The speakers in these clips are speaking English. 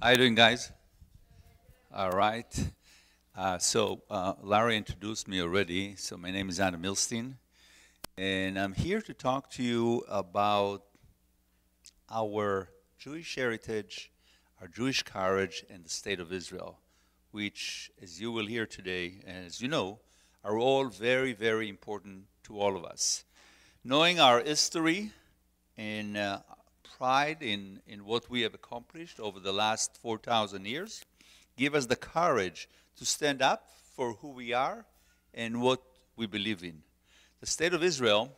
How you doing, guys? All right. Larry introduced me already. So my name is Adam Milstein, and I'm here to talk to you about our Jewish heritage, our Jewish courage, and the state of Israel, which, as you will hear today, and as you know, are all very, very important to all of us. Knowing our history and pride in what we have accomplished over the last 4,000 years, give us the courage to stand up for who we are and what we believe in. The state of Israel,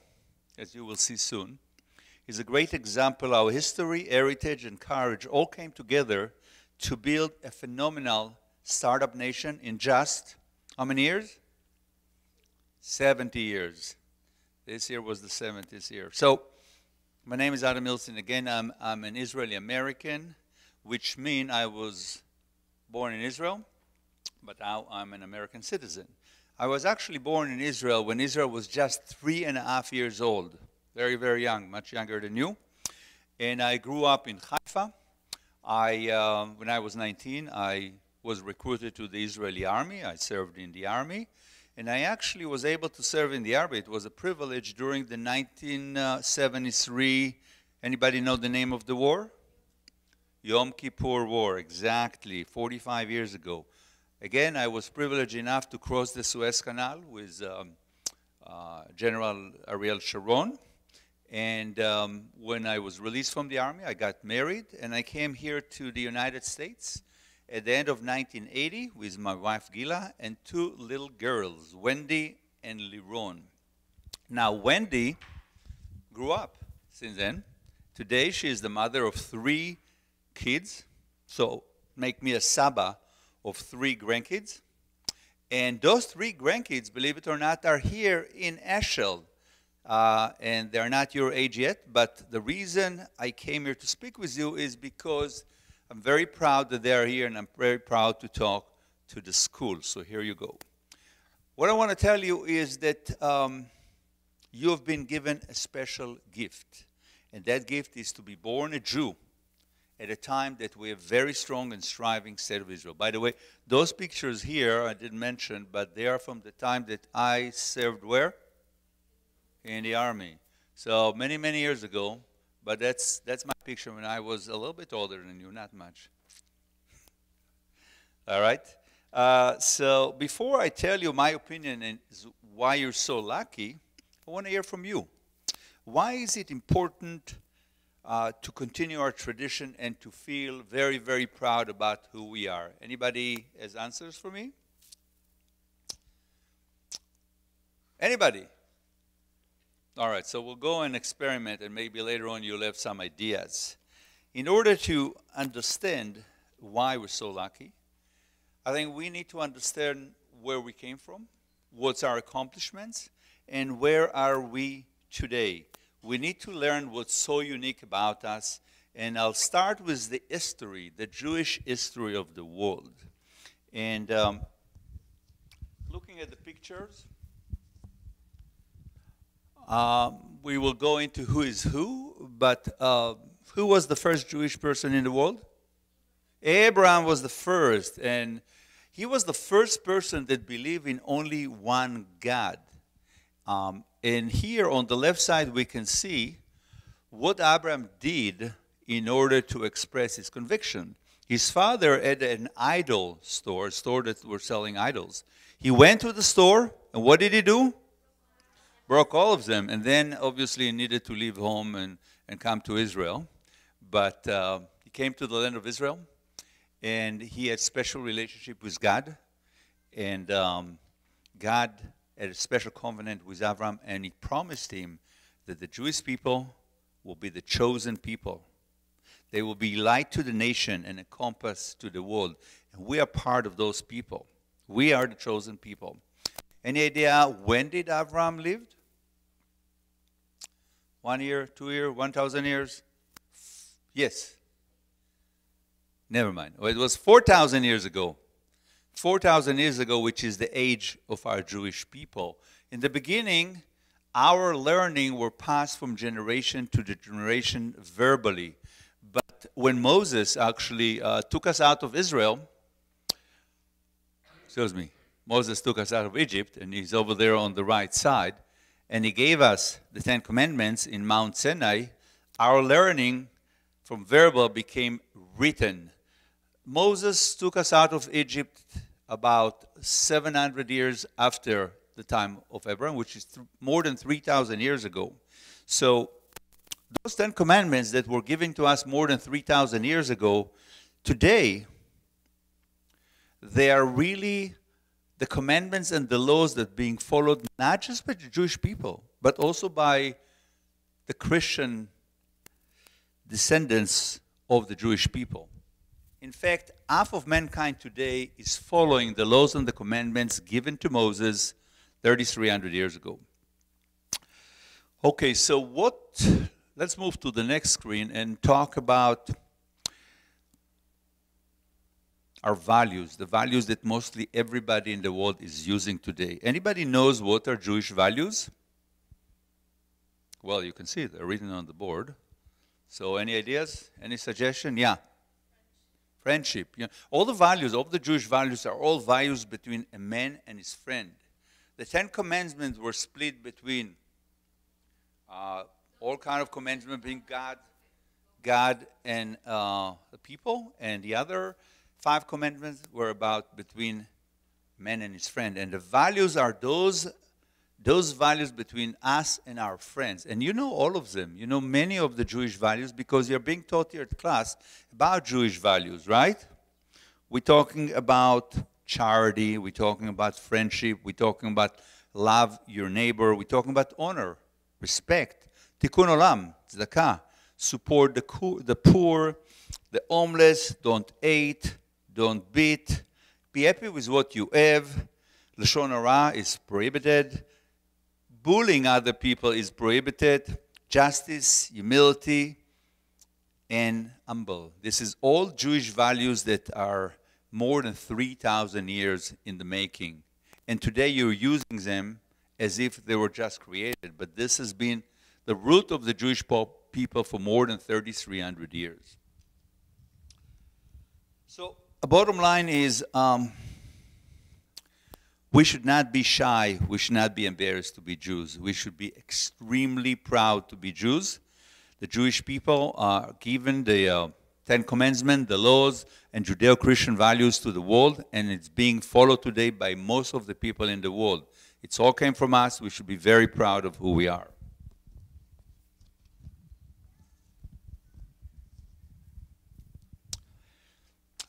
as you will see soon, is a great example how history, heritage, and courage all came together to build a phenomenal startup nation in just how many years? 70 years. This year was the 70th year. So, my name is Adam Milstein. Again, I'm an Israeli American, which means I was born in Israel, but now I'm an American citizen. I was actually born in Israel when Israel was just 3.5 years old. Very, very young, much younger than you. And I grew up in Haifa. When I was 19, I was recruited to the Israeli army. I served in the army. And I actually was able to serve in the army. It was a privilege during the 1973, anybody know the name of the war? Yom Kippur War, exactly, 45 years ago. Again, I was privileged enough to cross the Suez Canal with General Ariel Sharon. And when I was released from the army, I got married, and I came here to the United States at the end of 1980 with my wife Gila and two little girls, Wendy and Liron. Now, Wendy grew up since then. Today, she is the mother of 3 kids, so make me a Saba of 3 grandkids. And those 3 grandkids, believe it or not, are here in Heschel. And they're not your age yet, but the reason I came here to speak with you is because I'm very proud that they're here, and I'm very proud to talk to the school. So here you go. What I want to tell you is that you have been given a special gift, and that gift is to be born a Jew at a time that we have very strong and striving state of Israel. By the way, those pictures here I didn't mention, but they are from the time that I served where? In the army. So many, many years ago. But that's my picture when I was a little bit older than you, not much. All right? So before I tell you my opinion and why you're so lucky, I want to hear from you. Why is it important to continue our tradition and to feel very, very proud about who we are? Anybody has answers for me? Anybody? All right, so we'll go and experiment, and maybe later on you'll have some ideas. In order to understand why we're so lucky, I think we need to understand where we came from, what's our accomplishments, and where are we today. We need to learn what's so unique about us, and I'll start with the history, the Jewish history of the world. And looking at the pictures, we will go into who is who, but who was the first Jewish person in the world? Abraham was the first, and he was the first person that believed in only one God. And here on the left side we can see what Abraham did in order to express his conviction. His father had an idol store, a store that were selling idols. He went to the store, and what did he do? Broke all of them, and then obviously he needed to leave home and come to Israel. But he came to the land of Israel, and he had a special relationship with God. And God had a special covenant with Abraham, and he promised him that the Jewish people will be the chosen people. They will be light to the nation and a compass to the world. And we are part of those people. We are the chosen people. Any idea when did Abraham live? 1 year, 2 years, 1,000 years? Yes. Never mind. Well, it was 4,000 years ago. 4,000 years ago, which is the age of our Jewish people. In the beginning, our learning were passed from generation to generation verbally. But But when Moses actually took us out of Israel, Moses took us out of Egypt, and he's over there on the right side, and he gave us the Ten Commandments in Mount Sinai. Our learning from verbal became written. Moses took us out of Egypt about 700 years after the time of Abraham, which is more than 3,000 years ago. So those Ten Commandments that were given to us more than 3,000 years ago, today, they are really the commandments and the laws that are being followed not just by the Jewish people, but also by the Christian descendants of the Jewish people. In fact, half of mankind today is following the laws and the commandments given to Moses 3,300 years ago. Okay, so let's move to the next screen and talk about our values, the values that mostly everybody in the world is using today. Anybody knows what are Jewish values? Well, you can see they're written on the board. So any ideas? Any suggestion? Yeah. Friendship. You know, all the values, all the Jewish values are all values between a man and his friend. The Ten Commandments were split between all kind of commandments between God and the people, and the other 5 commandments were about between man and his friend. And the values are those values between us and our friends. And you know all of them. You know many of the Jewish values because you're being taught here at class about Jewish values, right? We're talking about charity. We're talking about friendship. We're talking about love your neighbor. We're talking about honor, respect, tikkun olam, tzedakah, support the poor, the homeless, don't hate, don't beat, be happy with what you have. Lashon hara is prohibited. Bullying other people is prohibited. Justice, humility, and humble. This is all Jewish values that are more than 3,000 years in the making. And today you're using them as if they were just created. But this has been the root of the Jewish people for more than 3,300 years. So the bottom line is we should not be shy. We should not be embarrassed to be Jews. We should be extremely proud to be Jews. The Jewish people are given the Ten Commandments, the laws, and Judeo-Christian values to the world, and it's being followed today by most of the people in the world. It's all came from us. We should be very proud of who we are.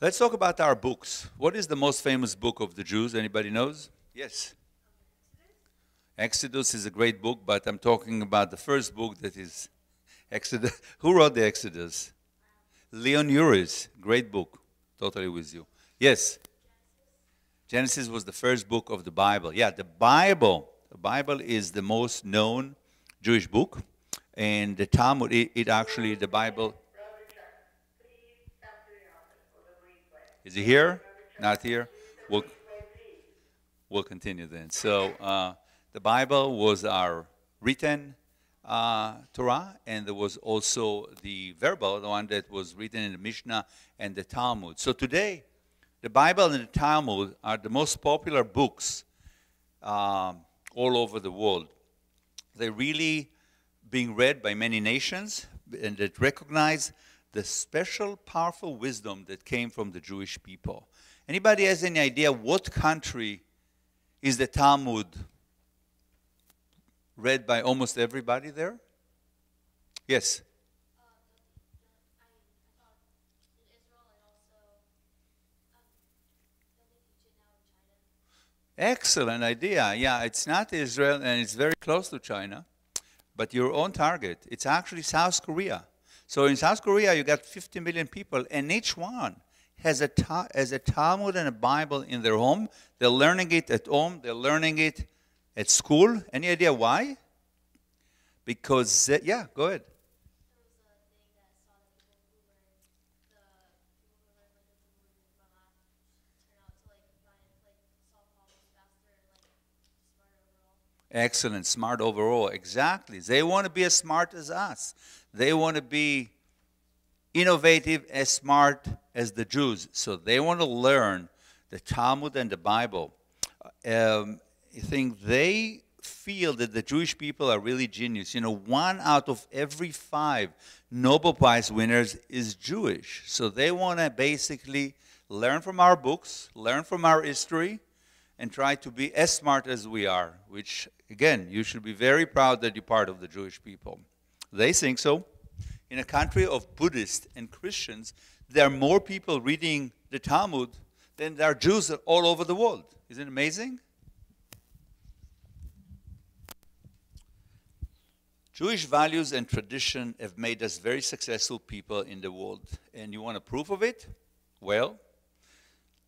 Let's talk about our books. What is the most famous book of the Jews? Anybody knows? Yes. Exodus is a great book, but I'm talking about the first book that is Exodus. Who wrote the Exodus? Leon Uris. Great book. Totally with you. Yes. Genesis was the first book of the Bible. Yeah, the Bible. The Bible is the most known Jewish book. And the Talmud, it actually, the Bible. Is he here? Not here? We'll continue then. So the Bible was our written Torah, and there was also the verbal, the one that was written in the Mishnah and the Talmud. So today, the Bible and the Talmud are the most popular books all over the world. They're really being read by many nations, and that recognize the special, powerful wisdom that came from the Jewish people. Anybody has any idea what country is the Talmud read by almost everybody there? Yes? Excellent idea. Yeah, it's not Israel, and it's very close to China, but your own target. It's actually South Korea. So in South Korea, you got 50 million people, and each one has a Talmud and a Bible in their home. They're learning it at home. They're learning it at school. Any idea why? Because, yeah, go ahead. Excellent, smart overall, exactly. They want to be as smart as us. They want to be innovative, as smart as the Jews. So they want to learn the Talmud and the Bible. I think they feel that the Jewish people are really genius. You know, 1 out of every 5 Nobel Prize winners is Jewish. So they want to basically learn from our books, learn from our history, and try to be as smart as we are, which, again, you should be very proud that you're part of the Jewish people. They think so. In a country of Buddhists and Christians, there are more people reading the Talmud than there are Jews all over the world. Isn't it amazing? Jewish values and tradition have made us very successful people in the world. And you want a proof of it? Well,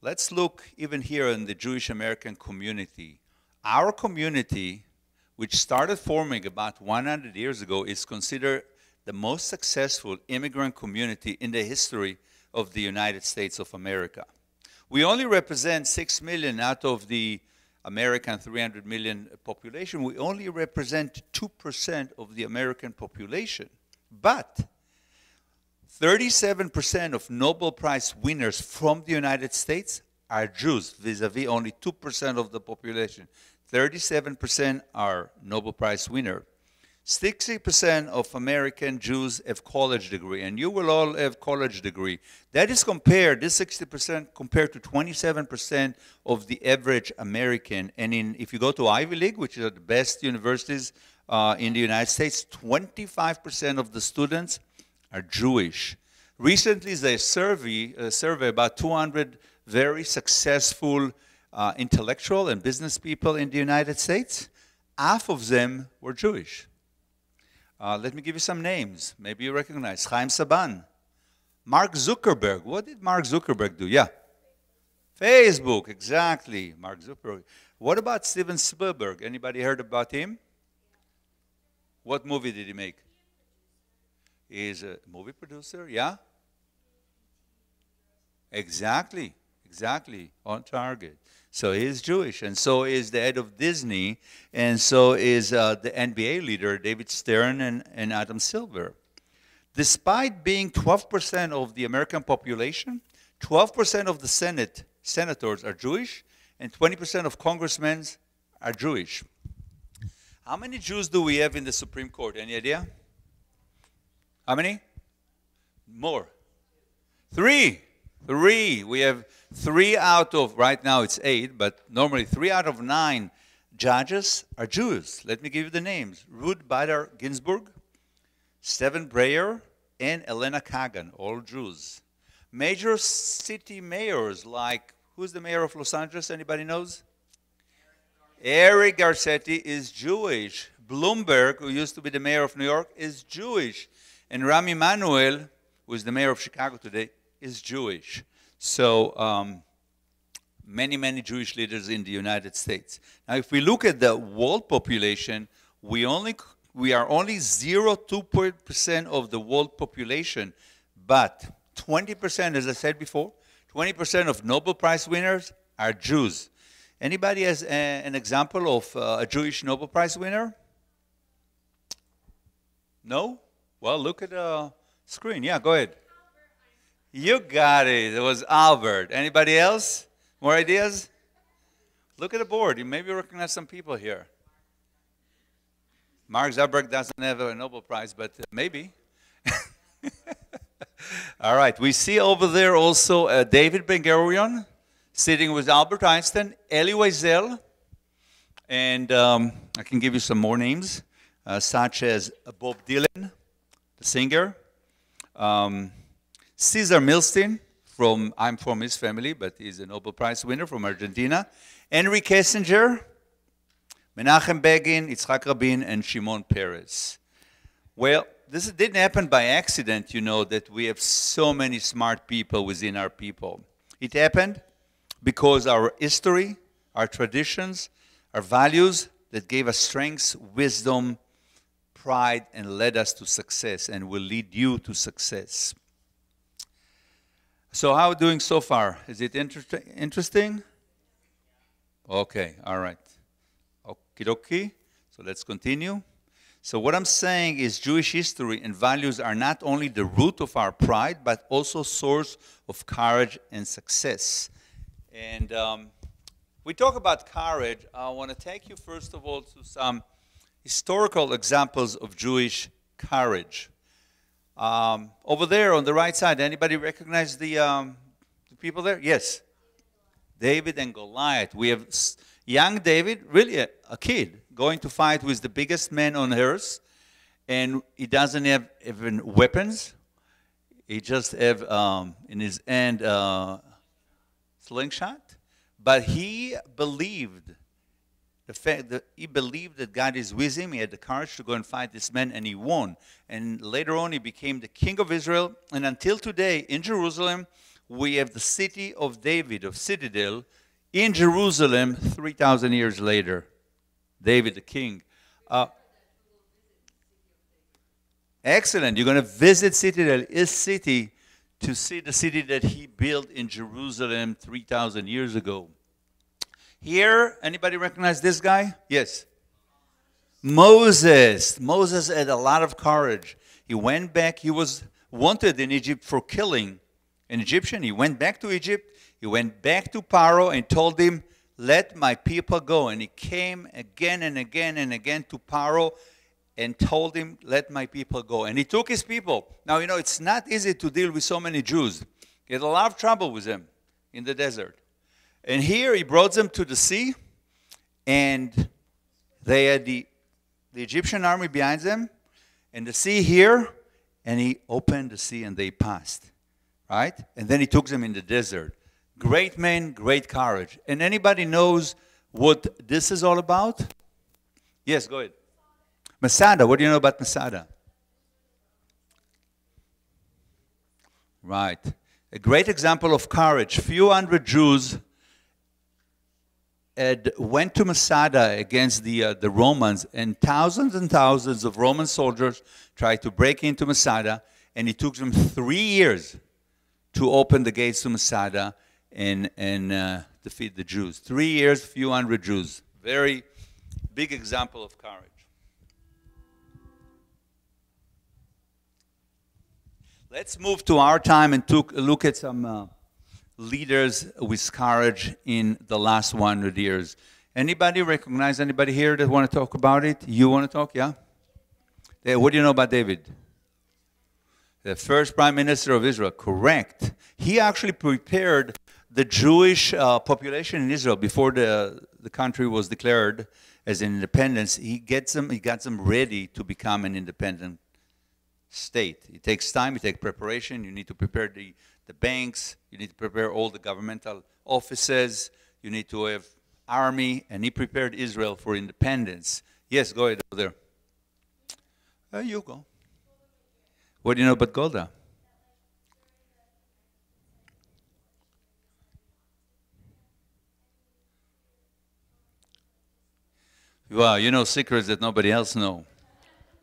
let's look even here in the Jewish American community. Our community, which started forming about 100 years ago, is considered the most successful immigrant community in the history of the United States of America. We only represent 6 million out of the American 300 million population. We only represent 2% of the American population. But 37% of Nobel Prize winners from the United States are Jews, vis-a-vis only 2% of the population. 37% are Nobel Prize winner. 60% of American Jews have college degree, and you will all have college degree. That is compared, this 60% compared to 27% of the average American. And if you go to Ivy League, which are the best universities in the United States, 25% of the students are Jewish. Recently, they survey about 200 very successful intellectual and business people in the United States. Half of them were Jewish. Let me give you some names. Maybe you recognize. Chaim Saban. Mark Zuckerberg. What did Mark Zuckerberg do? Yeah. Facebook, exactly. Mark Zuckerberg. What about Steven Spielberg? Anybody heard about him? What movie did he make? He's a movie producer, yeah? Exactly, exactly, on target. So he's Jewish, and so is the head of Disney, and so is the NBA leader, David Stern and Adam Silver. Despite being 12% of the American population, 12% of the senators are Jewish, and 20% of congressmen are Jewish. How many Jews do we have in the Supreme Court? Any idea? How many? More. 3. 3. We have 3 out of, right now it's 8, but normally 3 out of 9 judges are Jews. Let me give you the names. Ruth Bader Ginsburg, Stephen Breyer, and Elena Kagan, all Jews. Major city mayors like, who's the mayor of Los Angeles? Anybody knows? Eric Garcetti is Jewish. Bloomberg, who used to be the mayor of New York, is Jewish. And Rami Emanuel, who is the mayor of Chicago today, is Jewish. So many, many Jewish leaders in the United States. Now, if we look at the world population, we are only 0.2% of the world population, but 20%, as I said before, 20% of Nobel Prize winners are Jews. Anybody has an example of a Jewish Nobel Prize winner? No? Well, look at the screen. Yeah, go ahead. You got it. It was Albert. Anybody else? More ideas? Look at the board. You maybe recognize some people here. Mark Zuckerberg doesn't have a Nobel Prize, but maybe. All right. We see over there also David Ben-Gurion sitting with Albert Einstein, Elie Wiesel, and I can give you some more names, such as Bob Dylan, the singer, Cesar Milstein, I'm from his family, but he's a Nobel Prize winner from Argentina, Henry Kissinger, Menachem Begin, Yitzhak Rabin, and Shimon Peres. Well, this didn't happen by accident, you know, that we have so many smart people within our people. It happened because our history, our traditions, our values that gave us strength, wisdom, pride, and led us to success and will lead you to success. So how are we doing so far? Is it interesting? Okay, all right. Okie dokie. So let's continue. So what I'm saying is Jewish history and values are not only the root of our pride, but also source of courage and success. And we talk about courage. I want to take you first of all to some historical examples of Jewish courage. Over there on the right side, anybody recognize the people there? Yes. David and Goliath. We have young David, really a kid, going to fight with the biggest man on earth, and he doesn't have even weapons. He just have in his hand slingshot. But he believed the fact that he believed that God is with him. He had the courage to go and fight this man, and he won. And later on, he became the king of Israel. And until today, in Jerusalem, we have the city of David, of Citadel, in Jerusalem 3,000 years later. David the king. Excellent. You're going to visit Citadel, his city, to see the city that he built in Jerusalem 3,000 years ago. Here, anybody recognize this guy? Yes. Moses. Moses had a lot of courage. He went back. He was wanted in Egypt for killing an Egyptian. He went back to Egypt. He went back to Pharaoh and told him, let my people go. And he came again and again and again to Pharaoh and told him, let my people go. And he took his people. Now, you know, it's not easy to deal with so many Jews. He had a lot of trouble with them in the desert. And here he brought them to the sea, and they had the Egyptian army behind them, and the sea here, and he opened the sea and they passed, right? And then he took them in the desert. Great men, great courage. And anybody knows what this is all about? Yes, go ahead. Masada, what do you know about Masada? Right. A great example of courage. Few hundred Jews went to Masada against the Romans, and thousands of Roman soldiers tried to break into Masada, and it took them 3 years to open the gates to Masada and defeat the Jews. 3 years, few hundred Jews. Very big example of courage. Let's move to our time and look at some leaders with courage in the last 100 years. Anybody recognize anybody here that want to talk about it? You want to talk, yeah? What do you know about David? The first prime minister of Israel, correct. He actually prepared the Jewish population in Israel before the country was declared as an independence. He got them ready to become an independent state. It takes time, it takes preparation. You need to prepare the banks, you need to prepare all the governmental offices, you need to have army, and he prepared Israel for independence. Yes, go ahead over there. You go. What do you know about Golda? Wow, you know secrets that nobody else knows,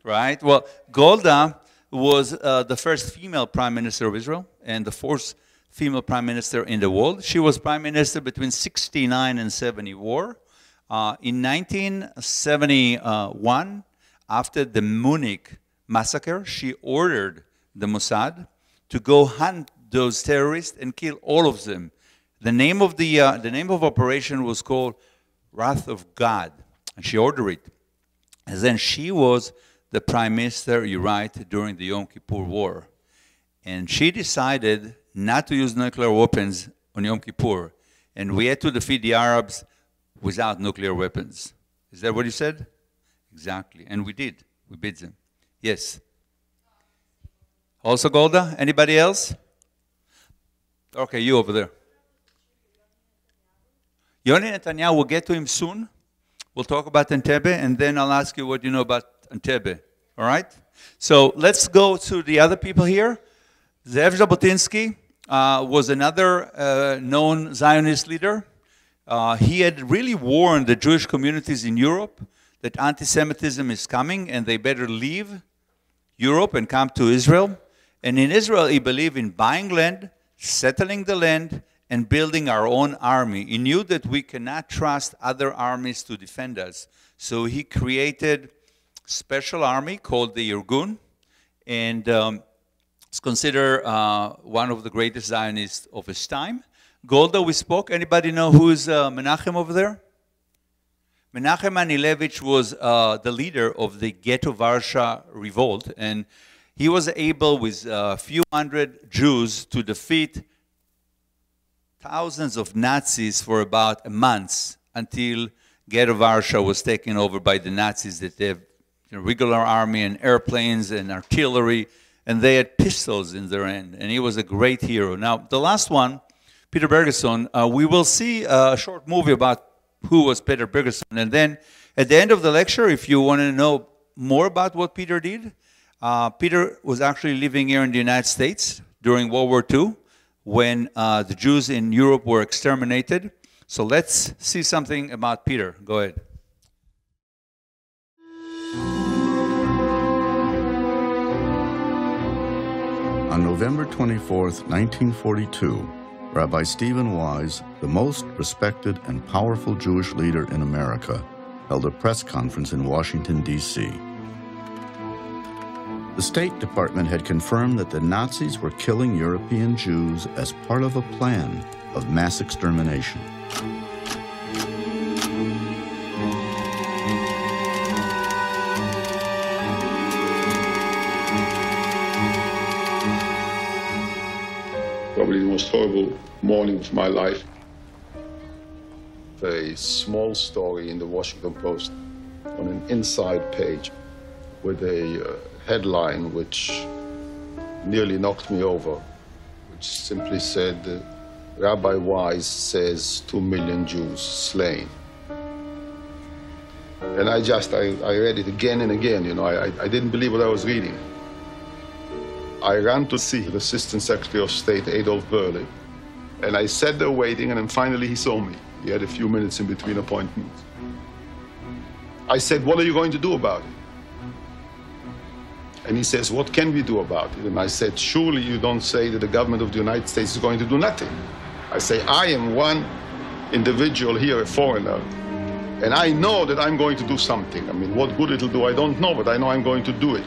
right? Well, Golda was the first female prime minister of Israel and the fourth female prime minister in the world. She was prime minister between 69 and 74. In 1971, after the Munich massacre, she ordered the Mossad to go hunt those terrorists and kill all of them. The name of operation was called Wrath of God, and she ordered it. And then she was the prime minister, you're right, during the Yom Kippur War. And she decided not to use nuclear weapons on Yom Kippur. And we had to defeat the Arabs without nuclear weapons. Is that what you said? Exactly. And we did. We beat them. Yes. Also Golda? Anybody else? Okay, you over there. Yoni Netanyahu, we'll get to him soon. We'll talk about Entebbe, and then I'll ask you what you know about Entebbe. All right? So let's go to the other people here. Zev Jabotinsky was another known Zionist leader. He had really warned the Jewish communities in Europe that anti-Semitism is coming and they better leave Europe and come to Israel. And in Israel, he believed in buying land, settling the land, and building our own army. He knew that we cannot trust other armies to defend us. So he created special army called the Irgun, and it's considered one of the greatest Zionists of his time. Golda, we spoke. Anybody know who is Menachem over there? Menachem Anilevich was the leader of the Ghetto Varsha revolt, and he was able, with a few hundred Jews, to defeat thousands of Nazis for about a month until Ghetto Varsha was taken over by the Nazis that have regular army and airplanes and artillery, and they had pistols in their hand, and he was a great hero. Now, the last one, Peter Bergeson, we will see a short movie about who was Peter Bergeson, and then at the end of the lecture, if you want to know more about what Peter did, Peter was actually living here in the United States during World War II when the Jews in Europe were exterminated. So let's see something about Peter. Go ahead. On November 24th, 1942, Rabbi Stephen Wise, the most respected and powerful Jewish leader in America, held a press conference in Washington, D.C. The State Department had confirmed that the Nazis were killing European Jews as part of a plan of mass extermination. Probably the most horrible morning of my life. A small story in the Washington Post on an inside page with a headline which nearly knocked me over, which simply said, Rabbi Wise says 2 million Jews slain. And I read it again and again, you know, I didn't believe what I was reading. I ran to see the Assistant Secretary of State, Adolf Berle, and I sat there waiting, and then finally he saw me. He had a few minutes in between appointments. I said, what are you going to do about it? And he says, what can we do about it? And I said, surely you don't say that the government of the United States is going to do nothing. I say, I am one individual here, a foreigner, and I know that I'm going to do something. I mean, what good it'll do, I don't know, but I know I'm going to do it.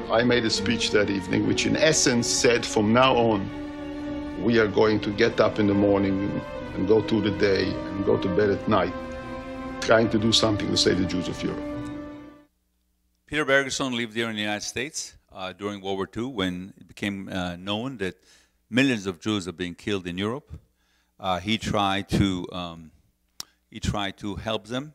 I made a speech that evening, which in essence said, from now on, we are going to get up in the morning and go through the day and go to bed at night, trying to do something to save the Jews of Europe. Peter Bergeson lived here in the United States during World War II when it became known that millions of Jews are being killed in Europe. He tried to help them.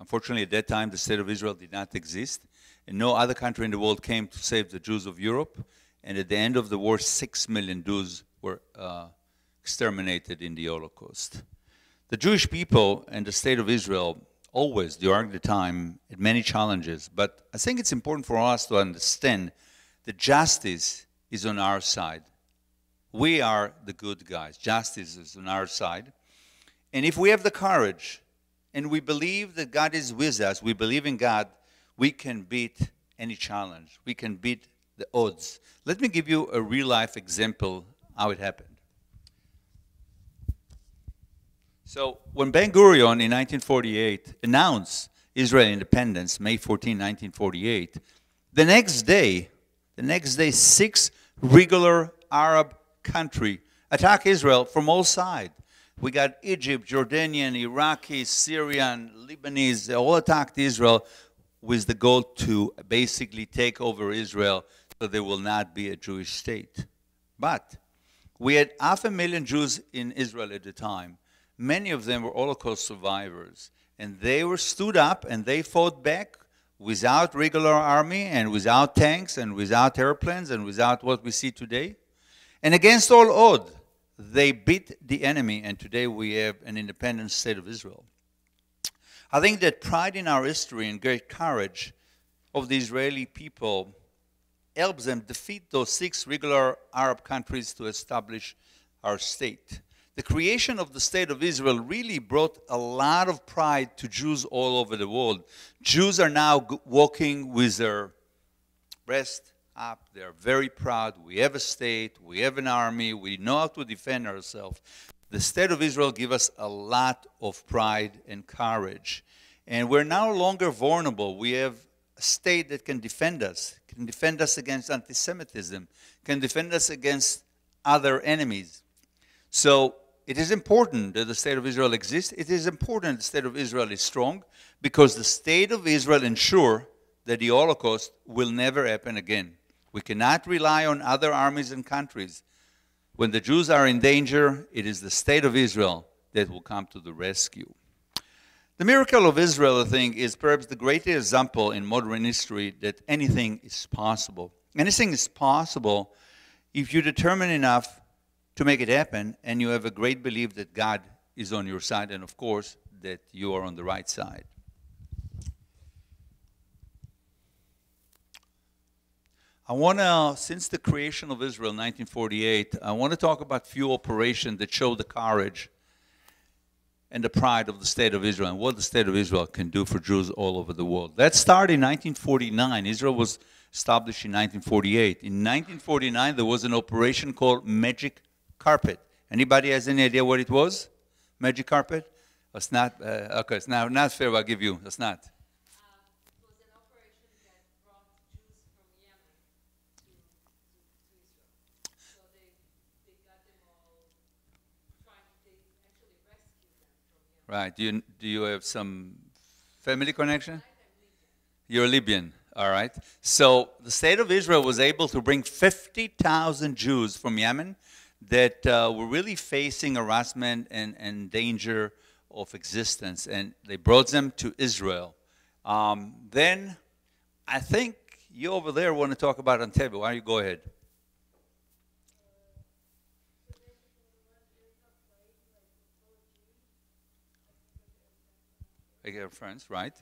Unfortunately, at that time, the State of Israel did not exist, and no other country in the world came to save the Jews of Europe. And at the end of the war, 6 million Jews were exterminated in the Holocaust. The Jewish people and the State of Israel always, during the time, had many challenges. But I think it's important for us to understand that justice is on our side. We are the good guys. Justice is on our side. And if we have the courage and we believe that God is with us, we believe in God, we can beat any challenge. We can beat the odds. Let me give you a real-life example how it happened. So when Ben-Gurion in 1948 announced Israel independence, May 14, 1948, the next day, 6 regular Arab countries attacked Israel from all sides. We got Egypt, Jordanian, Iraqi, Syrian, Lebanese, they all attacked Israel with the goal to basically take over Israel so there will not be a Jewish state. But we had 500,000 Jews in Israel at the time. Many of them were Holocaust survivors, and they were stood up and they fought back without regular army and without tanks and without airplanes and without what we see today. And against all odds, they beat the enemy, and today we have an independent state of Israel. I think that pride in our history and great courage of the Israeli people helps them defeat those 6 regular Arab countries to establish our state. The creation of the State of Israel really brought a lot of pride to Jews all over the world. Jews are now walking with their breast up. They're very proud. We have a state. We have an army. We know how to defend ourselves. The State of Israel gives us a lot of pride and courage. And we're no longer vulnerable. We have a state that can defend us against anti-Semitism, can defend us against other enemies. So it is important that the state of Israel exists. It is important the state of Israel is strong, because the state of Israel ensures that the Holocaust will never happen again. We cannot rely on other armies and countries. When the Jews are in danger, it is the state of Israel that will come to the rescue. The miracle of Israel, I think, is perhaps the greatest example in modern history that anything is possible. Anything is possible if you determine enough to make it happen, and you have a great belief that God is on your side, and of course, that you are on the right side. I want to, since the creation of Israel in 1948, I want to talk about few operations that show the courage and the pride of the state of Israel, and what the state of Israel can do for Jews all over the world. Let's start in 1949. Israel was established in 1948. In 1949, there was an operation called Magic Carpet. Anybody has any idea what it was? Magic Carpet? It's not, okay, it's not fair, I'll give you. It's not. It was an operation that brought Jews from Yemen to Israel. So they got them all they actually rescued them from Yemen. Right. Do you have some family connection? You're Libyan. All right. So the state of Israel was able to bring 50,000 Jews from Yemen that were really facing harassment and danger of existence, and they brought them to Israel. Then I think you over there want to talk about Entebbe. Why don't you go ahead? I get friends, right?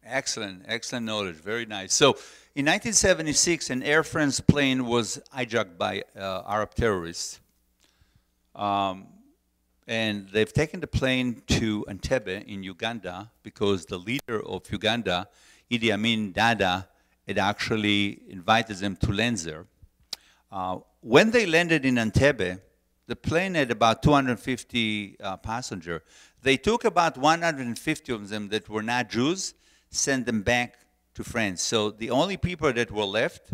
Excellent, excellent knowledge. Very nice. So in 1976, an Air France plane was hijacked by Arab terrorists. And they've taken the plane to Entebbe in Uganda because the leader of Uganda, Idi Amin Dada, had actually invited them to land there. When they landed in Entebbe, the plane had about 250 passengers. They took about 150 of them that were not Jews, sent them back to France. So the only people that were left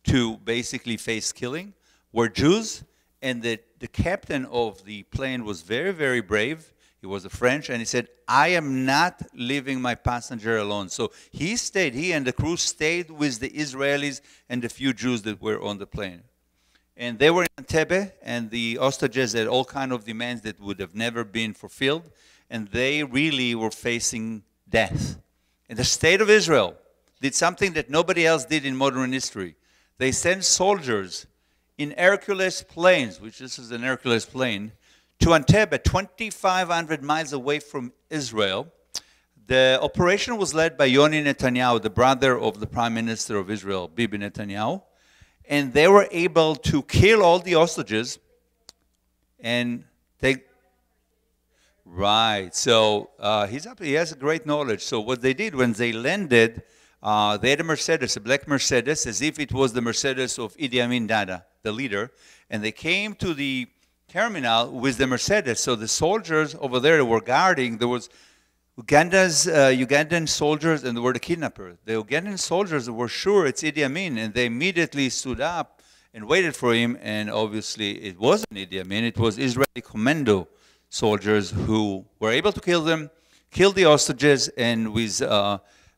to basically face killing were Jews, and the captain of the plane was very, very brave. He was a French, and he said, I am not leaving my passenger alone. So he and the crew stayed with the Israelis and the few Jews that were on the plane. And they were in Entebbe, and the hostages had all kinds of demands that would have never been fulfilled, and they really were facing death. And the state of Israel did something that nobody else did in modern history. They sent soldiers in Hercules planes, which this is an Hercules plane, to Entebbe, 2,500 miles away from Israel. The operation was led by Yoni Netanyahu, the brother of the Prime Minister of Israel, Bibi Netanyahu. And they were able to kill all the hostages and take... Right. So he has a great knowledge. So what they did when they landed, they had a Mercedes, a black Mercedes, as if it was the Mercedes of Idi Amin Dada, the leader. And they came to the terminal with the Mercedes. So the soldiers over there were guarding. There was Ugandan soldiers, and there were the kidnappers. The Ugandan soldiers were sure it's Idi Amin, and they immediately stood up and waited for him. And obviously it wasn't Idi Amin. It was Israeli commando soldiers who were able to kill them, kill the hostages, and with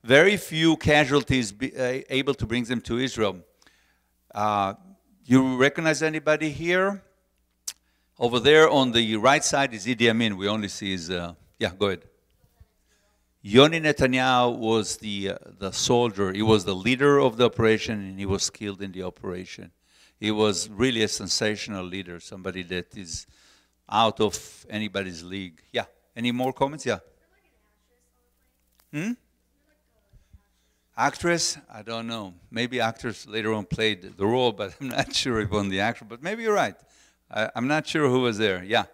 very few casualties able to bring them to Israel. You recognize anybody here? Over there on the right side is Idi Amin. We only see his, yeah, go ahead. Yoni Netanyahu was the soldier. He was the leader of the operation, and he was killed in the operation. He was really a sensational leader, somebody that is out of anybody's league. Yeah. Any more comments? Yeah. Actress? I don't know. Maybe actors later on played the role, but I'm not sure if on the actor. But maybe you're right. I'm not sure who was there. Yeah.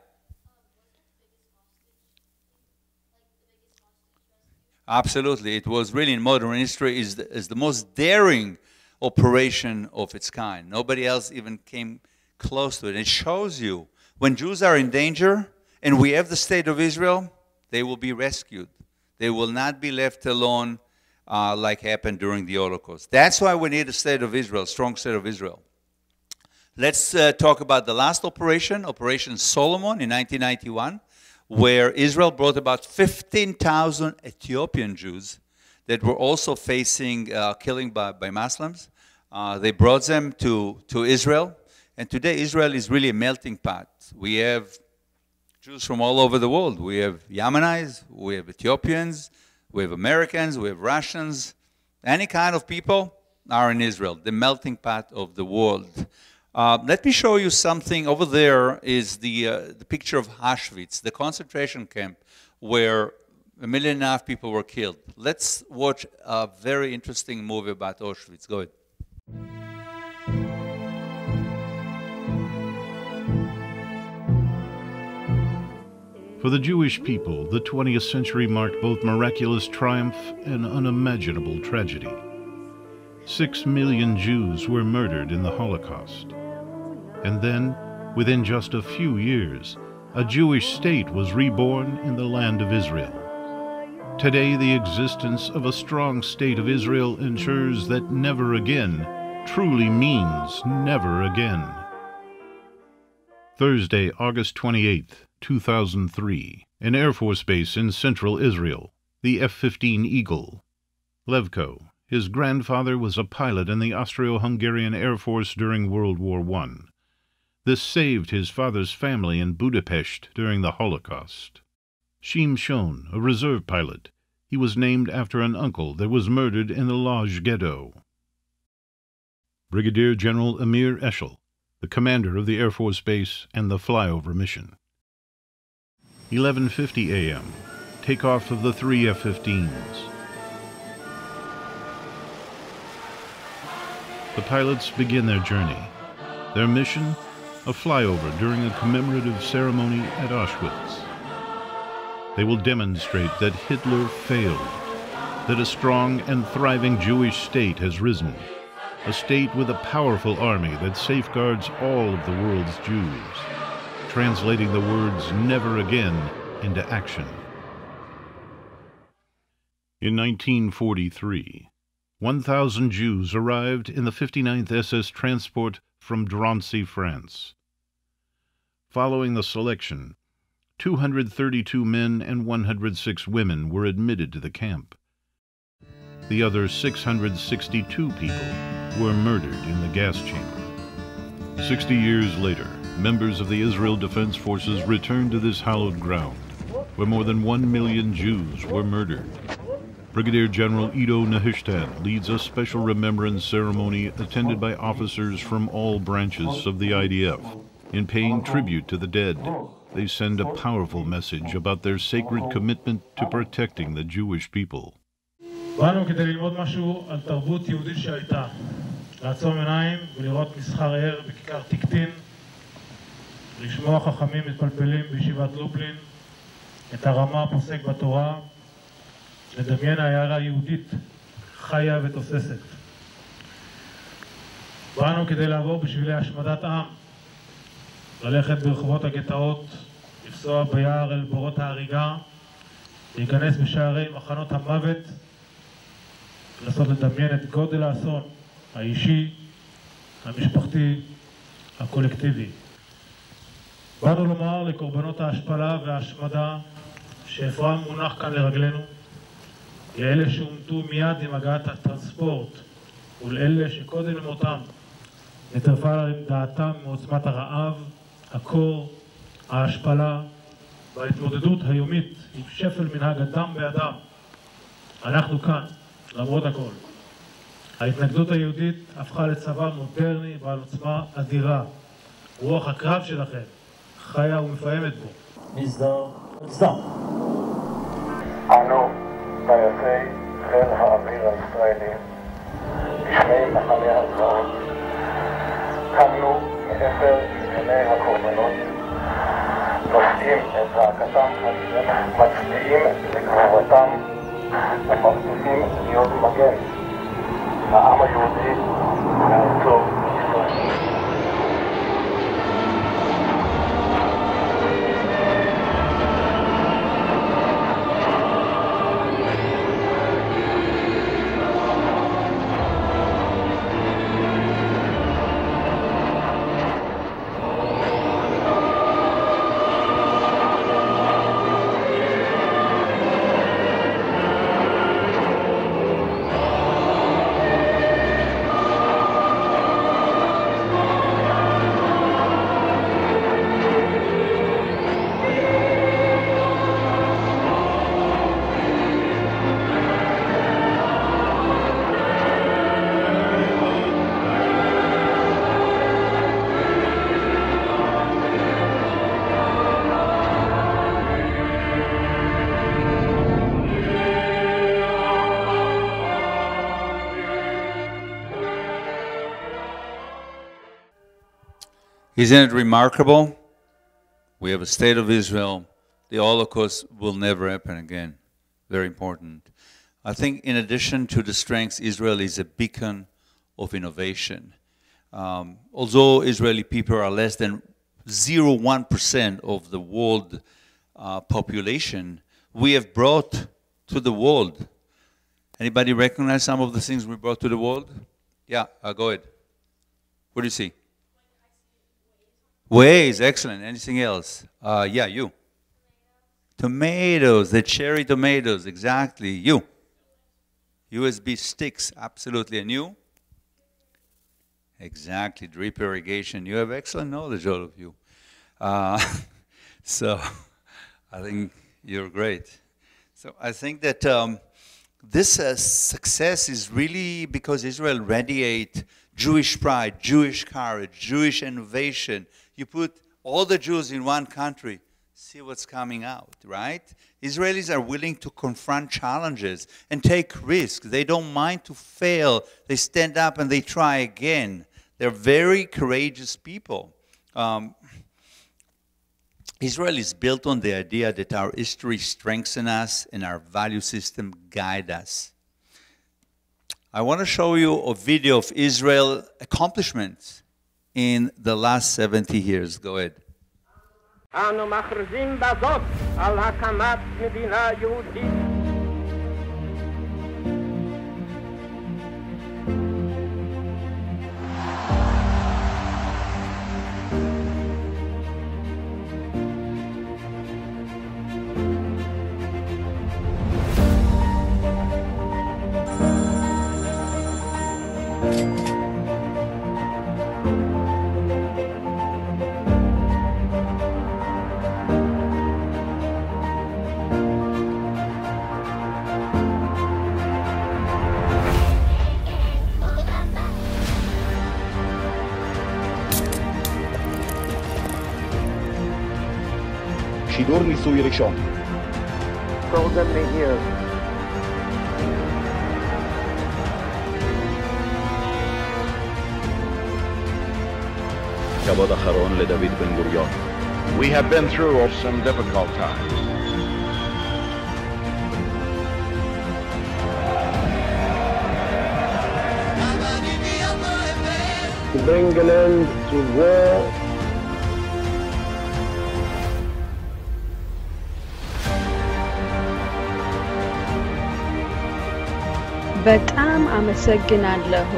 Absolutely. It was really, in modern history, is the most daring operation of its kind. Nobody else even came close to it. It shows you when Jews are in danger and we have the state of Israel, they will be rescued. They will not be left alone like happened during the Holocaust. That's why we need a state of Israel, a strong state of Israel. Let's talk about the last operation, Operation Solomon in 1991, where Israel brought about 15,000 Ethiopian Jews that were also facing killing by Muslims. They brought them to Israel. And today Israel is really a melting pot. We have Jews from all over the world. We have Yemenis, we have Ethiopians, we have Americans, we have Russians. Any kind of people are in Israel, the melting pot of the world. Let me show you something. Over there is the picture of Auschwitz, the concentration camp where 1.5 million people were killed. Let's watch a very interesting movie about Auschwitz. Go ahead. For the Jewish people, the 20th century marked both miraculous triumph and unimaginable tragedy. 6 million Jews were murdered in the Holocaust. And then, within just a few years, a Jewish state was reborn in the land of Israel. Today, the existence of a strong state of Israel ensures that never again truly means never again. Thursday, August 28th, 2003, an Air Force base in central Israel, the F-15 Eagle. Levko, his grandfather was a pilot in the Austro-Hungarian Air Force during World War I. This saved his father's family in Budapest during the Holocaust. Shim Shon, a reserve pilot. He was named after an uncle that was murdered in the Lodz ghetto. Brigadier General Amir Heschel, the commander of the Air Force base and the flyover mission. 11:50 a.m. Takeoff of the 3 F-15s. The pilots begin their journey. Their mission? A flyover during a commemorative ceremony at Auschwitz. They will demonstrate that Hitler failed, that a strong and thriving Jewish state has risen, a state with a powerful army that safeguards all of the world's Jews, translating the words never again into action. In 1943, 1,000 Jews arrived in the 59th SS transport from Drancy, France. Following the selection, 232 men and 106 women were admitted to the camp. The other 662 people were murdered in the gas chamber. 60 years later, members of the Israel Defense Forces returned to this hallowed ground, where more than 1 million Jews were murdered. Brigadier General Ido Nehushtan leads a special remembrance ceremony attended by officers from all branches of the IDF. In paying tribute to the dead, they send a powerful message about their sacred commitment to protecting the Jewish people. באנו כדי ללמוד משהו על תרבות יהודית שהייתה, לעצום עיניים ולראות מסחר ער בכיכר תקטין, לשמוע חכמים מתפלפלים בישיבת לובלין, את הרמה הפוסק בתורה, לדמיין העיירה היהודית חיה ותוססת. באנו כדי לעבור בשבילי השמדת עם, ללכת ברחובות הגטאות, לפסוע ביער אל בורות ההריגה, להיכנס בשערי מחנות המוות, לנסות לדמיין את גודל האסון האישי, המשפחתי, הקולקטיבי. באנו לומר לקורבנות ההשפלה וההשמדה שאפרם מונח כאן לרגלינו, לאלה שהומתו מיד עם הגעת הטרנספורט ולאלה שקודם למותם נטרפה להם דעתם מעוצמת הרעב, הקור, ההשפלה וההתמודדות היומית עם שפל מנהג אדם באדם. אנחנו כאן, למרות הכל. ההתנגדות היהודית הפכה לצבא מודרני בעל עוצמה אדירה. רוח הקרב שלכם חיה ומפעמת בו. מסדר וצדם. אנו, טייסי חיל האוויר הישראלים, בשמי נחלי הזוועות, קמנו מאפר לעיני הקורבנות, נושאים את זעקתם הנזעמת, מצדיעים לגבורתם, ומבטיחים להיות מגן העם היהודי מארצו ישראל. Isn't it remarkable? We have a state of Israel. The Holocaust will never happen again. Very important. I think in addition to the strengths, Israel is a beacon of innovation. Although Israeli people are less than 0.1% of the world population, we have brought to the world. Anybody recognize some of the things we brought to the world? Yeah, go ahead. What do you see? Ways, excellent. Anything else? Yeah, you. Tomatoes, the cherry tomatoes, exactly. You. USB sticks, absolutely. And you? Exactly, drip irrigation. You have excellent knowledge, all of you. So I think you're great. So I think that this success is really because Israel radiates Jewish pride, Jewish courage, Jewish innovation. You put all the Jews in one country, see what's coming out, right? Israelis are willing to confront challenges and take risks. They don't mind to fail. They stand up and they try again. They're very courageous people. Israel is built on the idea that our history strengthens us and our value system guides us. I want to show you a video of Israel's accomplishments in the last 70 years. Go ahead. אנו מכריזים בזאת על הקמת מדינה יהודית. שידור ניסוי ראשון. Golden Meir. כבוד אחרון לדוד בן גוריון. We have been through some difficult times. To bring an end to war. በጣም አመሰግናለሁ።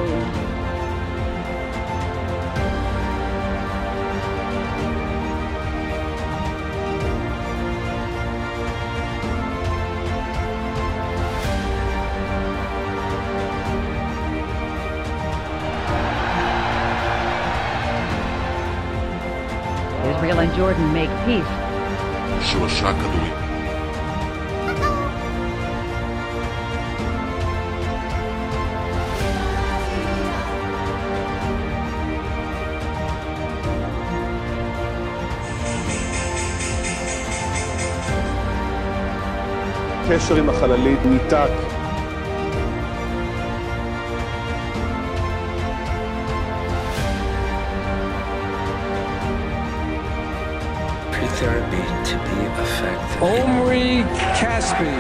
Israel and Jordan make peace. שלושה כדורים. הקשר עם החללית ניתק. therapy to be effective. Omri Caspi.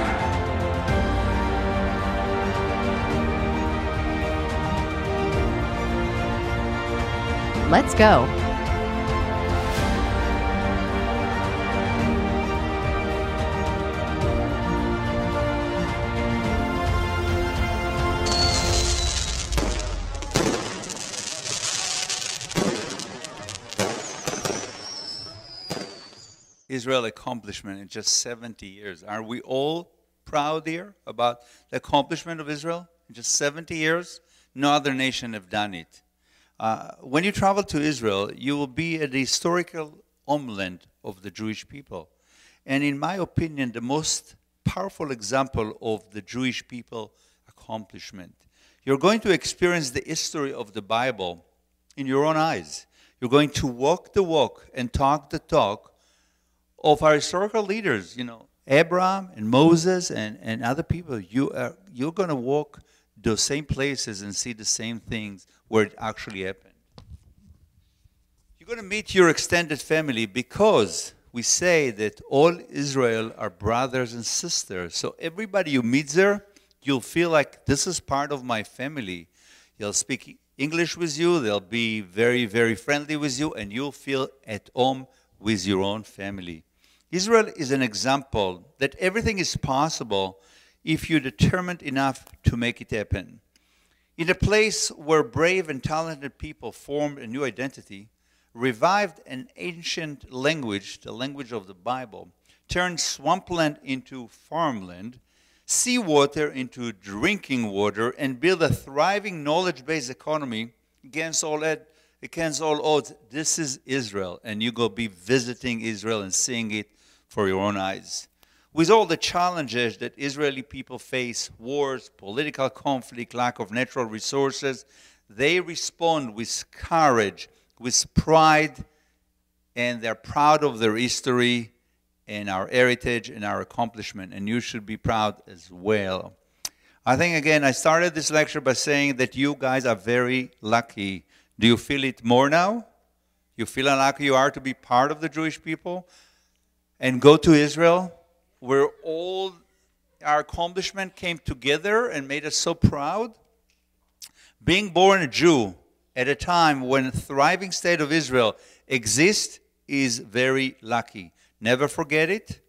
Let's go. Israel accomplishment in just 70 years. Are we all proud here about the accomplishment of Israel in just 70 years? No other nation have done it. When you travel to Israel, you will be at the historical homeland of the Jewish people. And in my opinion, the most powerful example of the Jewish people accomplishment. You're going to experience the history of the Bible in your own eyes. You're going to walk the walk and talk the talk of our historical leaders, you know, Abraham and Moses and other people. You're going to walk those same places and see the same things where it actually happened. You're going to meet your extended family because we say that all Israel are brothers and sisters. So everybody you meet there, you'll feel like this is part of my family. They'll speak English with you. They'll be very, very friendly with you, and you'll feel at home with your own family. Israel is an example that everything is possible if you're determined enough to make it happen. In a place where brave and talented people formed a new identity, revived an ancient language, the language of the Bible, turned swampland into farmland, seawater into drinking water, and built a thriving knowledge-based economy against all odds. This is Israel, and you go be visiting Israel and seeing it for your own eyes. With all the challenges that Israeli people face, wars, political conflict, lack of natural resources, they respond with courage, with pride, and they're proud of their history and our heritage and our accomplishment, and you should be proud as well. I think, again, I started this lecture by saying that you guys are very lucky. Do you feel it more now? You feel how lucky you are to be part of the Jewish people and go to Israel, where all our accomplishment came together and made us so proud? Being born a Jew at a time when a thriving state of Israel exists is very lucky. Never forget it.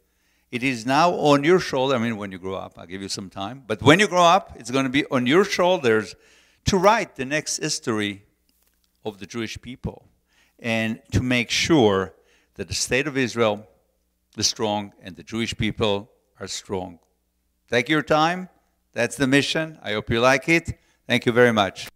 It is now on your shoulder. I mean, when you grow up, I'll give you some time. But when you grow up, it's going to be on your shoulders to write the next history of the Jewish people and to make sure that the state of Israel is strong and the Jewish people are strong. Take your time. That's the mission. I hope you like it. Thank you very much.